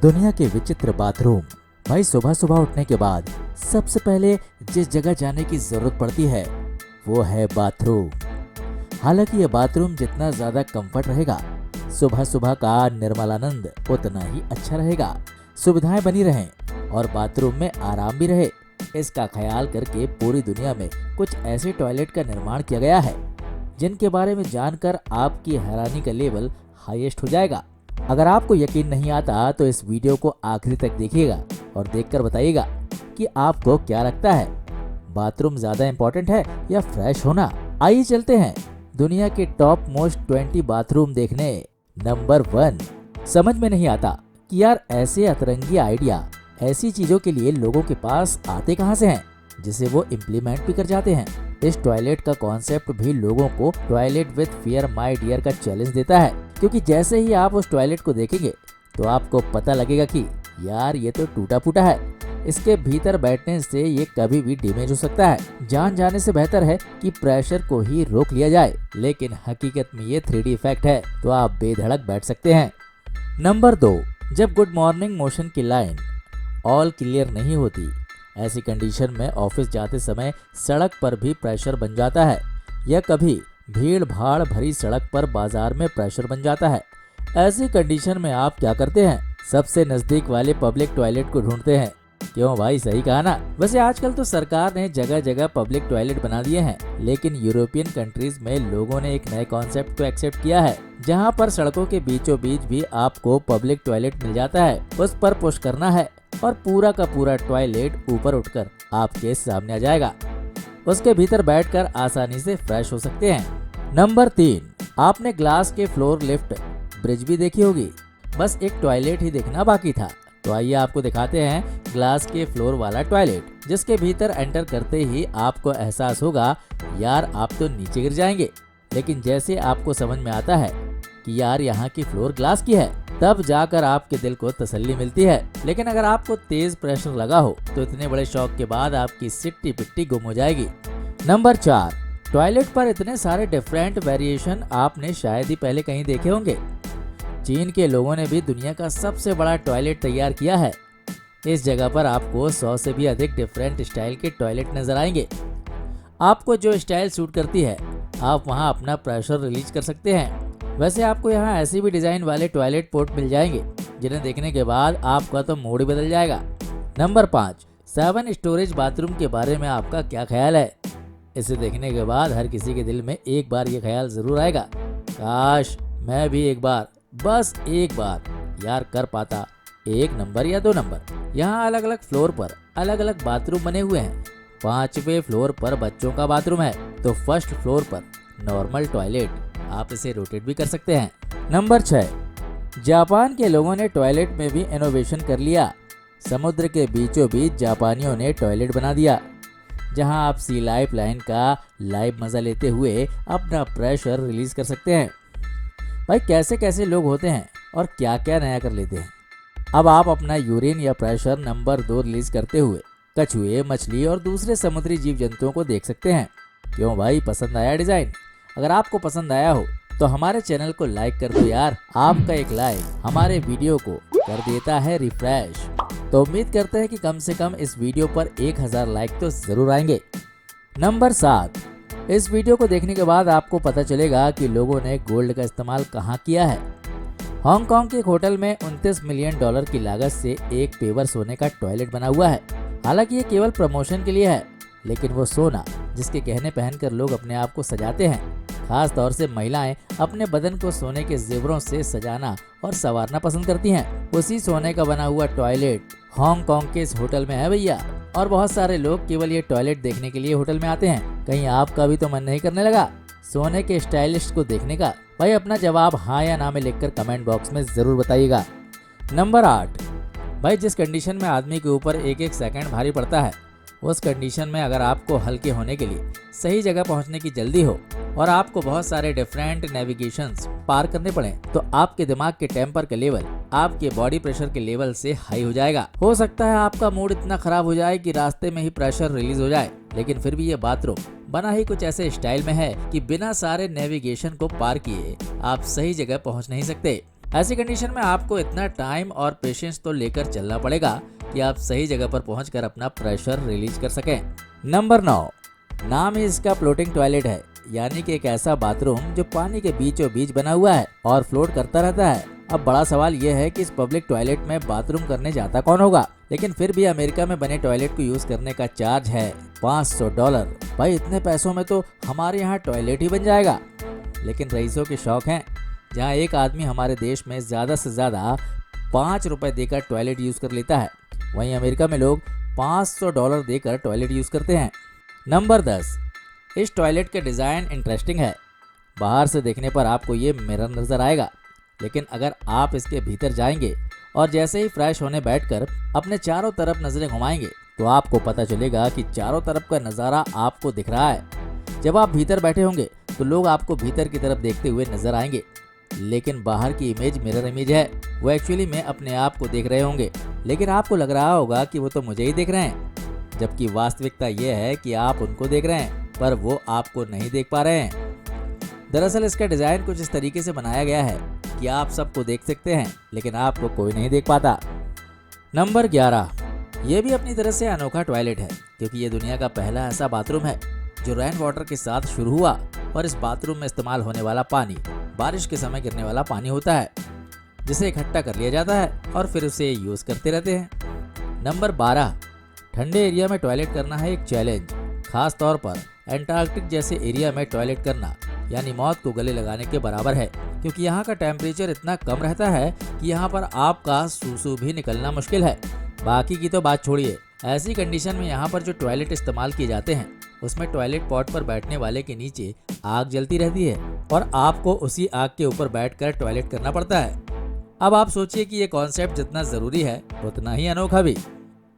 दुनिया के विचित्र बाथरूम। भाई सुबह सुबह उठने के बाद सबसे पहले जिस जगह जाने की जरूरत पड़ती है वो है बाथरूम। हालांकि ये बाथरूम जितना ज्यादा कंफर्ट रहेगा, सुबह सुबह का निर्मलानंद उतना ही अच्छा रहेगा। सुविधाएं बनी रहें और बाथरूम में आराम भी रहे, इसका ख्याल करके पूरी दुनिया में कुछ ऐसे टॉयलेट का निर्माण किया गया है जिनके बारे में जानकर आपकी हैरानी का लेवल हाईएस्ट हो जाएगा। अगर आपको यकीन नहीं आता तो इस वीडियो को आखिरी तक देखिएगा और देखकर बताइएगा कि आपको क्या लगता है, बाथरूम ज्यादा इम्पोर्टेंट है या फ्रेश होना। आइए चलते हैं दुनिया के टॉप मोस्ट 20 बाथरूम देखने। नंबर 1। समझ में नहीं आता कि यार ऐसे अतरंगी आइडिया, ऐसी चीजों के लिए लोगों के पास आते कहां से हैं, जिसे वो इम्प्लीमेंट भी कर जाते हैं। इस टॉयलेट का कॉन्सेप्ट भी लोगों को toilet with fear my dear का चैलेंज देता है, क्योंकि जैसे ही आप उस टॉयलेट को देखेंगे तो आपको पता लगेगा कि यार ये तो टूटा फूटा है, इसके भीतर बैठने से ये कभी भी डैमेज हो सकता है। जान जाने से बेहतर है कि प्रेशर को ही रोक लिया जाए, लेकिन हकीकत में ये 3D इफेक्ट है, तो आप बेधड़क बैठ सकते हैं। नंबर 2। जब गुड मॉर्निंग मोशन की लाइन ऑल क्लियर नहीं होती, ऐसी कंडीशन में ऑफिस जाते समय सड़क पर भी प्रेशर बन जाता है, या कभी भीड़ भाड़ भरी सड़क पर बाजार में प्रेशर बन जाता है। ऐसी कंडीशन में आप क्या करते हैं? सबसे नजदीक वाले पब्लिक टॉयलेट को ढूंढते हैं। क्यों भाई, सही कहा ना। वैसे आजकल तो सरकार ने जगह जगह पब्लिक टॉयलेट बना दिए हैं, लेकिन यूरोपियन कंट्रीज में लोगों ने एक नए कॉन्सेप्ट को एक्सेप्ट किया है, जहां पर सड़कों के बीचों बीच भी आपको पब्लिक टॉयलेट मिल जाता है। उस पर पुश करना है और पूरा का पूरा टॉयलेट ऊपर उठकर आपके सामने आ जाएगा। उसके भीतर बैठकर आसानी से फ्रेश हो सकते हैं। नंबर 3। आपने ग्लास के फ्लोर लिफ्ट ब्रिज भी देखी होगी, बस एक टॉयलेट ही देखना बाकी था। तो आइए आपको दिखाते हैं ग्लास के फ्लोर वाला टॉयलेट, जिसके भीतर एंटर करते ही आपको एहसास होगा यार आप तो नीचे गिर जाएंगे, लेकिन जैसे आपको समझ में आता है कि यार यहाँ की फ्लोर ग्लास की है, तब जाकर आपके दिल को तसल्ली मिलती है। लेकिन अगर आपको तेज प्रेशर लगा हो तो इतने बड़े शॉक के बाद आपकी सिट्टी पिट्टी गुम हो जाएगी। नंबर 4। टॉयलेट पर इतने सारे डिफरेंट वेरिएशन आपने शायद ही पहले कहीं देखे होंगे। चीन के लोगों ने भी दुनिया का सबसे बड़ा टॉयलेट तैयार किया है। इस जगह पर आपको 100 से भी अधिक डिफरेंट स्टाइल के टॉयलेट नजर आएंगे। आपको जो स्टाइल सूट करती है, आप वहां अपना प्रेशर रिलीज कर सकते हैं। वैसे आपको यहाँ ऐसे भी डिजाइन वाले टॉयलेट पोर्ट मिल जाएंगे जिन्हें देखने के बाद आपका तो मूड ही बदल जाएगा। नंबर 5। 7 स्टोरेज बाथरूम के बारे में आपका क्या ख्याल है? इसे देखने के बाद हर किसी के दिल में एक बार ये ख्याल जरूर आएगा, काश मैं भी एक बार, बस एक बार यार कर पाता 1 नंबर या 2 नंबर। यहाँ अलग अलग फ्लोर पर अलग अलग बाथरूम बने हुए हैं। 5वें फ्लोर पर बच्चों का बाथरूम है, तो फर्स्ट फ्लोर पर नॉर्मल टॉयलेट, आप इसे रोटेट भी कर सकते हैं। नंबर 6। जापान के लोगों ने टॉयलेट में भी इनोवेशन कर लिया। समुद्र के बीचों बीच जापानियों ने टॉयलेट बना दिया, जहां आप सी लाइफ लाइन का लाइव मजा लेते हुए अपना प्रेशर रिलीज कर सकते हैं। भाई कैसे कैसे लोग होते हैं और क्या क्या नया कर लेते हैं। अब आप अपना यूरिन या प्रेशर नंबर 2 रिलीज करते हुए कछुए, मछली और दूसरे समुद्री जीव जंतुओं को देख सकते हैं। क्यों भाई, पसंद आया डिजाइन? अगर आपको पसंद आया हो तो हमारे चैनल को लाइक कर दो यार। आपका एक लाइक हमारे वीडियो को कर देता है रिफ्रेश। तो उम्मीद करते हैं कि कम से कम इस वीडियो पर 1000 लाइक तो जरूर आएंगे। नंबर 7। इस वीडियो को देखने के बाद आपको पता चलेगा कि लोगों ने गोल्ड का इस्तेमाल कहाँ किया है। हांगकांग के एक होटल में $29 मिलियन की लागत से एक पेवर सोने का टॉयलेट बना हुआ है। हालांकि ये केवल प्रमोशन के लिए है, लेकिन वो सोना जिसके गहने पहनकर लोग अपने आप को सजाते हैं, खास तौर से महिलाएं अपने बदन को सोने के जेवरों से सजाना और संवारना पसंद करती हैं। उसी सोने का बना हुआ टॉयलेट हांगकांग के इस होटल में है भैया, और बहुत सारे लोग केवल ये टॉयलेट देखने के लिए होटल में आते हैं। कहीं आपका भी तो मन नहीं करने लगा सोने के स्टाइलिस्ट को देखने का? भाई अपना जवाब हाँ या ना में लिखकर कमेंट बॉक्स में जरूर बताइएगा। नंबर 8। भाई जिस कंडीशन में आदमी के ऊपर एक एक सेकंड भारी पड़ता है, उस कंडीशन में अगर आपको हल्के होने के लिए सही जगह पहुंचने की जल्दी हो और आपको बहुत सारे डिफरेंट नेविगेशंस पार करने पड़े, तो आपके दिमाग के टेम्पर का लेवल आपके बॉडी प्रेशर के लेवल से हाई हो जाएगा। हो सकता है आपका मूड इतना खराब हो जाए कि रास्ते में ही प्रेशर रिलीज हो जाए, लेकिन फिर भी ये बाथरूम बना ही कुछ ऐसे स्टाइल में है कि बिना सारे नेविगेशन को पार किए आप सही जगह पहुंच नहीं सकते। ऐसी कंडीशन में आपको इतना टाइम और पेशेंस तो लेकर चलना पड़ेगा कि आप सही जगह पर पहुंचकर अपना प्रेशर रिलीज कर सकें। नंबर 9, नाम ही इसका फ्लोटिंग टॉयलेट है, यानी कि एक ऐसा बाथरूम जो पानी के बीचों बीच बना हुआ है और फ्लोट करता रहता है। अब बड़ा सवाल यह है कि इस पब्लिक टॉयलेट में बाथरूम करने जाता कौन होगा, लेकिन फिर भी अमेरिका में बने टॉयलेट को यूज करने का चार्ज है $500। भाई इतने पैसों में तो हमारे यहाँ टॉयलेट ही बन जाएगा। लेकिन रईसों के शौक हैं, जहाँ एक आदमी हमारे देश में ज्यादा से ज्यादा $5 देकर टॉयलेट यूज कर लेता है, वहीं अमेरिका में लोग $500 देकर टॉयलेट यूज करते हैं। नंबर 10, इस टॉयलेट के डिजाइन इंटरेस्टिंग है। बाहर से देखने पर आपको ये मिरर नजर आएगा, लेकिन अगर आप इसके भीतर जाएंगे और जैसे ही फ्रेश होने बैठकर अपने चारों तरफ नजरें घुमाएंगे तो आपको पता चलेगा कि चारों तरफ का नज़ारा आपको दिख रहा है। जब आप भीतर बैठे होंगे तो लोग आपको भीतर की तरफ देखते हुए नजर आएंगे, लेकिन बाहर की इमेज मिरर इमेज है, वो एक्चुअली में अपने आप को देख रहे होंगे, लेकिन आपको लग रहा होगा कि वो तो मुझे ही देख रहे हैं, जबकि वास्तविकता ये है कि आप उनको देख रहे हैं पर वो आपको नहीं देख पा रहे हैं। दरअसल इसका डिजाइन कुछ इस तरीके से बनाया गया है कि आप सबको देख सकते हैं, लेकिन आपको कोई नहीं देख पाता। नंबर 11, ये भी अपनी तरह से अनोखा टॉयलेट है, क्योंकि ये दुनिया का पहला ऐसा बाथरूम है जो रेन वाटर के साथ शुरू हुआ और इस बाथरूम में इस्तेमाल होने वाला पानी बारिश के समय गिरने वाला पानी होता है, जिसे इकट्ठा कर लिया जाता है और फिर उसे यूज करते रहते हैं। नंबर 12, ठंडे एरिया में टॉयलेट करना है एक चैलेंज, खास तौर पर एंटार्कटिक जैसे एरिया में टॉयलेट करना यानी मौत को गले लगाने के बराबर है, क्योंकि यहाँ का टेम्परेचर इतना कम रहता है कि यहाँ पर आपका सूसू भी निकलना मुश्किल है। बाकी की तो बात छोड़िए, ऐसी कंडीशन में यहाँ पर जो टॉयलेट इस्तेमाल किए जाते हैं उसमें टॉयलेट पॉट पर बैठने वाले के नीचे आग जलती रहती है और आपको उसी आग के ऊपर बैठकर टॉयलेट करना पड़ता है। अब आप सोचिए कि ये कॉन्सेप्ट जितना जरूरी है उतना ही अनोखा भी।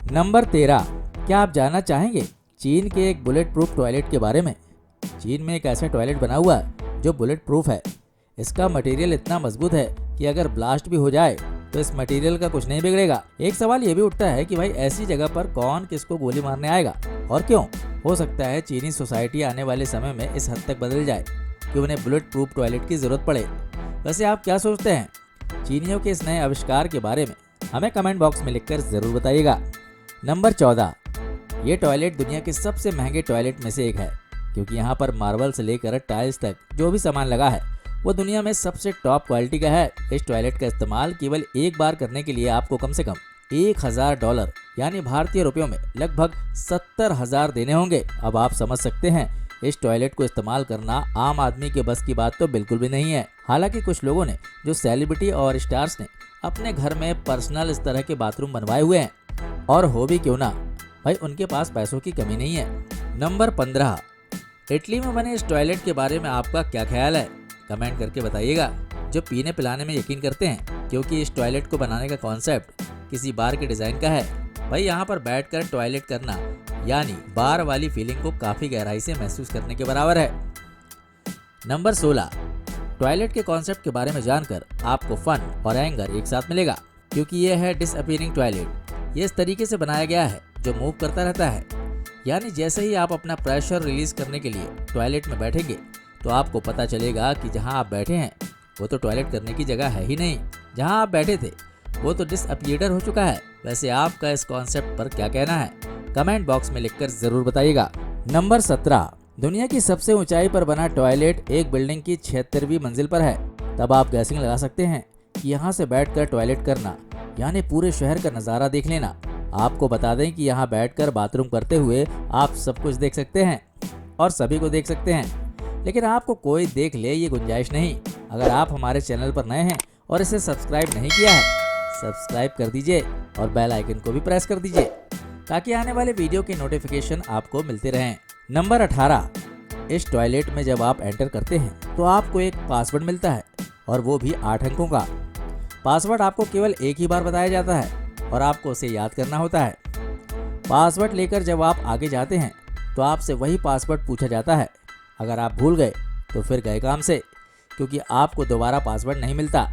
नंबर 13, क्या आप जानना चाहेंगे चीन के एक बुलेट प्रूफ टॉयलेट के बारे में? चीन में एक ऐसा टॉयलेट बना हुआ है जो बुलेट प्रूफ है। इसका मटेरियल इतना मजबूत है कि अगर ब्लास्ट भी हो जाए तो इस मटेरियल का कुछ नहीं बिगड़ेगा। एक सवाल ये भी उठता है कि भाई ऐसी जगह पर कौन किसको गोली मारने आएगा और क्यों? हो सकता है चीनी सोसाइटी आने वाले समय में इस हद तक बदल जाए कि उन्हें बुलेट प्रूफ टॉयलेट की जरूरत पड़े। वैसे आप क्या सोचते हैं चीनियों के इस नए आविष्कार के बारे में? हमें कमेंट बॉक्स में लिखकर जरूर बताइएगा। नंबर 14, ये टॉयलेट दुनिया के सबसे महंगे टॉयलेट में से एक है, क्योंकि यहाँ पर मार्बल से लेकर टाइल्स तक जो भी सामान लगा है वो दुनिया में सबसे टॉप क्वालिटी का है। इस टॉयलेट का इस्तेमाल केवल एक बार करने के लिए आपको कम से कम $1000 यानी भारतीय रुपयों में लगभग 70,000 देने होंगे। अब आप समझ सकते हैं इस टॉयलेट को इस्तेमाल करना आम आदमी के बस की बात तो बिल्कुल भी नहीं है। हालांकि कुछ लोगों ने, जो सेलिब्रिटी और स्टार्स ने, अपने घर में पर्सनल इस तरह के बाथरूम बनवाए हुए हैं, और हो भी क्यों ना, भाई उनके पास पैसों की कमी नहीं है। नंबर 15, इटली में बने इस टॉयलेट के बारे में आपका क्या ख्याल है? कमेंट करके बताइएगा। जो पीने पिलाने में यकीन करते हैं, क्योंकि इस टॉयलेट को बनाने का कॉन्सेप्ट किसी बार के डिजाइन का है। भाई यहाँ पर बैठकर टॉयलेट करना यानी बार वाली फीलिंग को काफी गहराई से महसूस करने के बराबर है। नंबर 16, टॉयलेट के कॉन्सेप्ट के बारे में जानकर आपको फन और एंगर एक साथ मिलेगा, क्योंकि ये है डिसअपीयरिंग टॉयलेट। ये इस तरीके से बनाया गया है जो मूव करता रहता है, यानी जैसे ही आप अपना प्रेशर रिलीज करने के लिए टॉयलेट में बैठेंगे तो आपको पता चलेगा कि जहां आप बैठे हैं वो तो टॉयलेट करने की जगह है ही नहीं, जहां आप बैठे थे वो तो डिसअपीयर हो चुका है। वैसे आपका इस कॉन्सेप्ट पर क्या कहना है? कमेंट बॉक्स में लिखकर जरूर बताइएगा। नंबर 17, दुनिया की सबसे ऊंचाई पर बना टॉयलेट एक बिल्डिंग की 76वीं मंजिल पर है। तब आप गैसिंग लगा सकते हैं कि यहाँ से बैठकर टॉयलेट करना यानी पूरे शहर का नज़ारा देख लेना। आपको बता दें कि यहाँ बैठकर बाथरूम करते हुए आप सब कुछ देख सकते हैं और सभी को देख सकते हैं, लेकिन आपको कोई देख ले ये गुंजाइश नहीं। अगर आप हमारे चैनल पर नए हैं और इसे सब्सक्राइब नहीं किया है, सब्सक्राइब कर दीजिए और बेल आइकन को भी प्रेस कर दीजिए ताकि आने वाले वीडियो की नोटिफिकेशन आपको मिलते रहें। नंबर 18, इस टॉयलेट में जब आप एंटर करते हैं तो आपको एक पासवर्ड मिलता है और वो भी 8 अंकों का। पासवर्ड आपको केवल एक ही बार बताया जाता है और आपको उसे याद करना होता है। पासवर्ड लेकर जब आप आगे जाते हैं तो आपसे वही पासवर्ड पूछा जाता है। अगर आप भूल गए तो फिर गए काम से, क्योंकि आपको दोबारा पासवर्ड नहीं मिलता।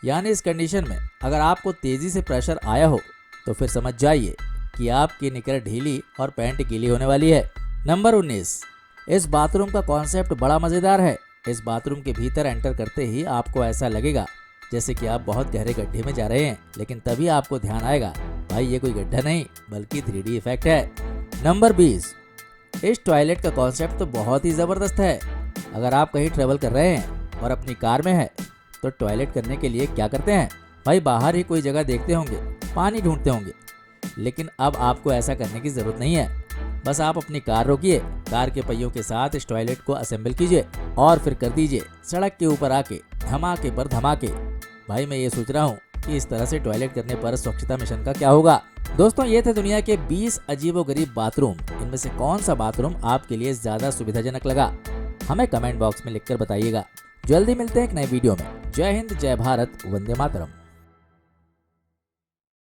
यानी इस कंडीशन में अगर आपको तेज़ी से प्रेशर आया हो तो फिर समझ जाइए कि आपकी निकर ढीली और पैंट गीली होने वाली है। नंबर 19, इस बाथरूम का कॉन्सेप्ट बड़ा मज़ेदार है। इस बाथरूम के भीतर एंटर करते ही आपको ऐसा लगेगा जैसे कि आप बहुत गहरे गड्ढे में जा रहे हैं, लेकिन तभी आपको ध्यान आएगा भाई ये कोई गड्ढा नहीं बल्कि 3D इफेक्ट है। नंबर 20, इस टॉयलेट का कॉन्सेप्ट तो बहुत ही जबरदस्त है। अगर आप कहीं ट्रेवल कर रहे हैं और अपनी कार में है तो टॉयलेट करने के लिए क्या करते हैं भाई, बाहर ही कोई जगह देखते होंगे, पानी ढूंढते होंगे। लेकिन अब आपको ऐसा करने की जरूरत नहीं है। बस आप अपनी कार रोकिए, कार के पहियों के साथ इस टॉयलेट को असेंबल कीजिए और फिर कर दीजिए सड़क के ऊपर आके धमाके पर धमाके। भाई मैं ये सोच रहा हूँ कि इस तरह से टॉयलेट करने पर स्वच्छता मिशन का क्या होगा। दोस्तों ये थे दुनिया के 20 अजीबोगरीब बाथरूम। इनमें से कौन सा बाथरूम आपके लिए ज्यादा सुविधाजनक लगा, हमें कमेंट बॉक्स में लिखकर बताइएगा। जल्दी मिलते हैं एक नए वीडियो में। जय हिंद, जय भारत, वंदे मातरम।